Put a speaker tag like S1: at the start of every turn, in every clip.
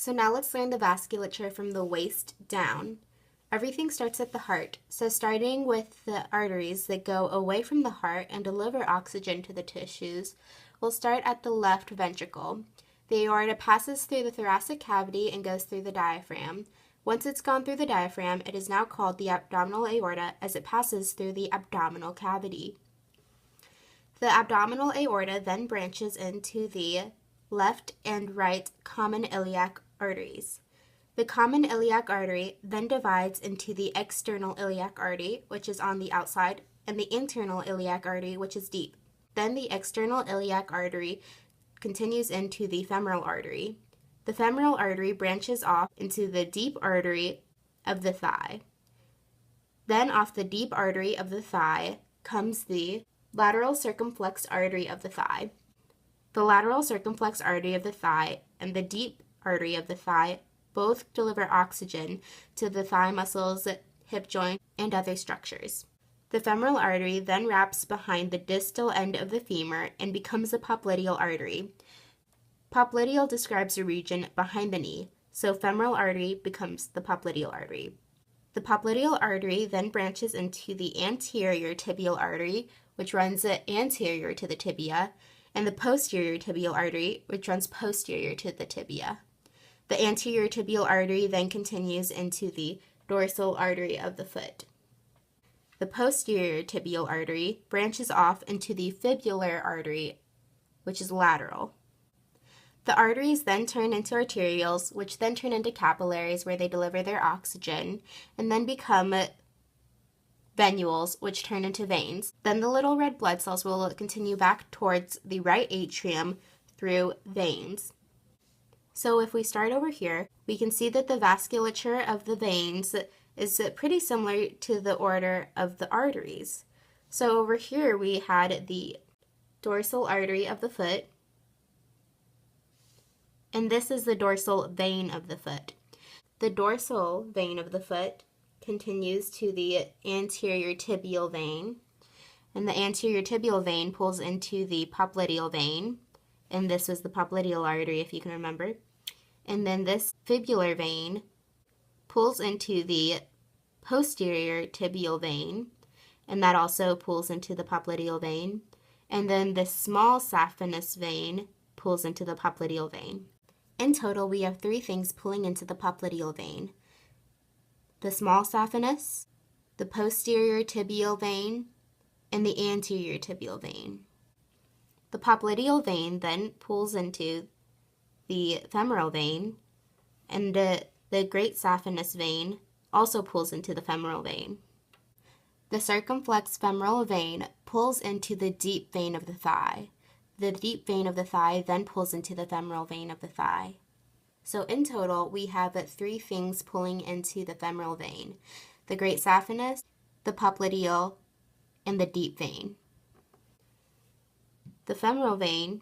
S1: So now let's learn the vasculature from the waist down. Everything starts at the heart, so starting with the arteries that go away from the heart and deliver oxygen to the tissues, we'll start at the left ventricle. The aorta passes through the thoracic cavity and goes through the diaphragm. Once it's gone through the diaphragm, it is now called the abdominal aorta as it passes through the abdominal cavity. The abdominal aorta then branches into the left and right common iliac arteries. The common iliac artery then divides into the external iliac artery, which is on the outside, and the internal iliac artery, which is deep. Then the external iliac artery continues into the femoral artery. The femoral artery branches off into the deep artery of the thigh. Then off the deep artery of the thigh comes the lateral circumflex artery of the thigh. The lateral circumflex artery of the thigh and the deep artery of the thigh both deliver oxygen to the thigh muscles, hip joint, and other structures. The femoral artery then wraps behind the distal end of the femur and becomes a popliteal artery. Popliteal describes a region behind the knee, so femoral artery becomes the popliteal artery. The popliteal artery then branches into the anterior tibial artery, which runs anterior to the tibia, and the posterior tibial artery, which runs posterior to the tibia. The anterior tibial artery then continues into the dorsal artery of the foot. The posterior tibial artery branches off into the fibular artery, which is lateral. The arteries then turn into arterioles, which then turn into capillaries where they deliver their oxygen, and then become venules, which turn into veins. Then the little red blood cells will continue back towards the right atrium through veins. So if we start over here, we can see that the vasculature of the veins is pretty similar to the order of the arteries. So over here we had the dorsal artery of the foot, and this is the dorsal vein of the foot. The dorsal vein of the foot continues to the anterior tibial vein, and the anterior tibial vein pulls into the popliteal vein, and this was the popliteal artery if you can remember. And then this fibular vein pulls into the posterior tibial vein, and that also pulls into the popliteal vein. And then the small saphenous vein pulls into the popliteal vein. In total, we have three things pulling into the popliteal vein: the small saphenous, the posterior tibial vein, and the anterior tibial vein. The popliteal vein then pulls into the femoral vein, and the great saphenous vein also pulls into the femoral vein. The circumflex femoral vein pulls into the deep vein of the thigh. The deep vein of the thigh then pulls into the femoral vein of the thigh. So in total, we have three things pulling into the femoral vein: the great saphenous, the popliteal, and the deep vein. The femoral vein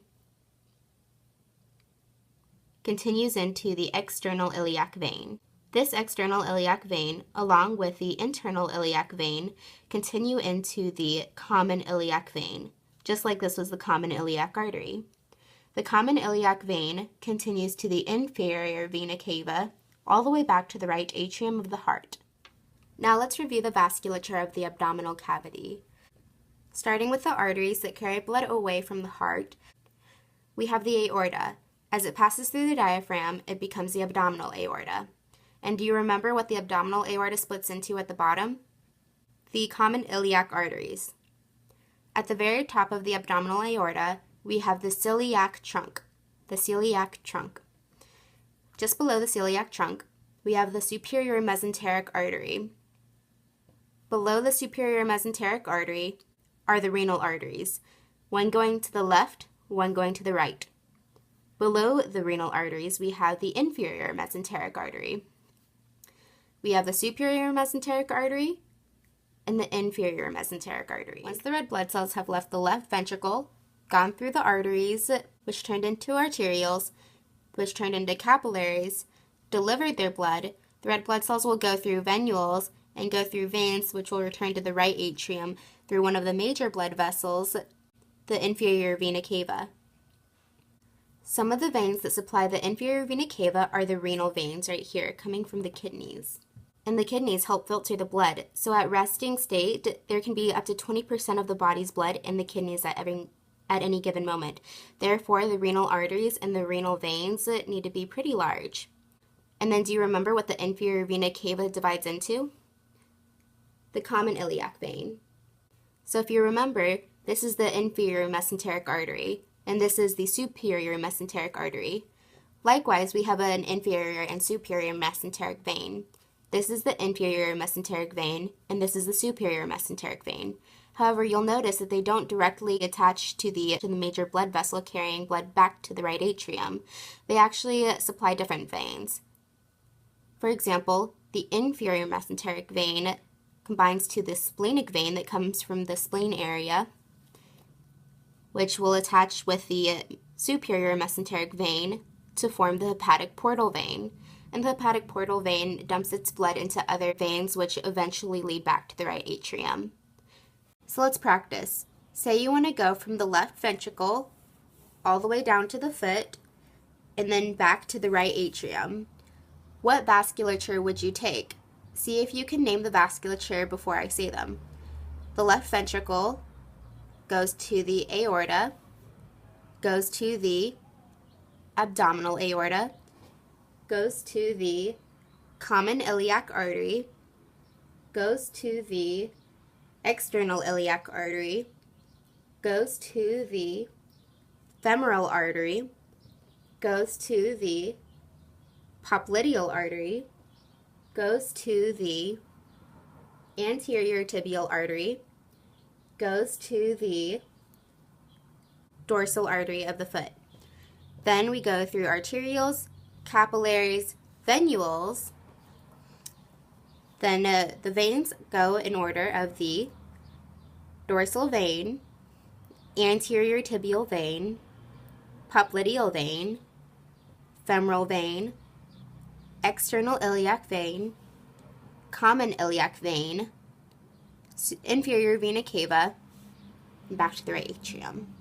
S1: continues into the external iliac vein. This external iliac vein, along with the internal iliac vein, continue into the common iliac vein, just like this was the common iliac artery. The common iliac vein continues to the inferior vena cava, all the way back to the right atrium of the heart. Now let's review the vasculature of the abdominal cavity. Starting with the arteries that carry blood away from the heart, we have the aorta. As it passes through the diaphragm, it becomes the abdominal aorta. And do you remember what the abdominal aorta splits into at the bottom? The common iliac arteries. At the very top of the abdominal aorta, we have the celiac trunk. The celiac trunk. Just below the celiac trunk, we have the superior mesenteric artery. Below the superior mesenteric artery are the renal arteries, one going to the left, one going to the right. Below the renal arteries, we have the inferior mesenteric artery. We have the superior mesenteric artery and the inferior mesenteric artery. Once the red blood cells have left the left ventricle, gone through the arteries, which turned into arterioles, which turned into capillaries, delivered their blood, the red blood cells will go through venules and go through veins, which will return to the right atrium through one of the major blood vessels, the inferior vena cava. Some of the veins that supply the inferior vena cava are the renal veins right here, coming from the kidneys. And the kidneys help filter the blood. So at resting state, there can be up to 20% of the body's blood in the kidneys at any given moment. Therefore, the renal arteries and the renal veins need to be pretty large. And then do you remember what the inferior vena cava divides into? The common iliac vein. So if you remember, this is the inferior mesenteric artery, and this is the superior mesenteric artery. Likewise, we have an inferior and superior mesenteric vein. This is the inferior mesenteric vein, and this is the superior mesenteric vein. However, you'll notice that they don't directly attach to the major blood vessel carrying blood back to the right atrium. They actually supply different veins. For example, the inferior mesenteric vein combines to the splenic vein that comes from the spleen area, which will attach with the superior mesenteric vein to form the hepatic portal vein. And the hepatic portal vein dumps its blood into other veins, which eventually lead back to the right atrium. So let's practice. Say you want to go from the left ventricle all the way down to the foot and then back to the right atrium. What vasculature would you take? See if you can name the vasculature before I say them. The left ventricle goes to the aorta, goes to the abdominal aorta, goes to the common iliac artery, goes to the external iliac artery, goes to the femoral artery, goes to the popliteal artery, goes to the anterior tibial artery, goes to the dorsal artery of the foot. Then we go through arterioles, capillaries, venules. Then the veins go in order of the dorsal vein, anterior tibial vein, popliteal vein, femoral vein, external iliac vein, common iliac vein, inferior vena cava, and back to the right atrium.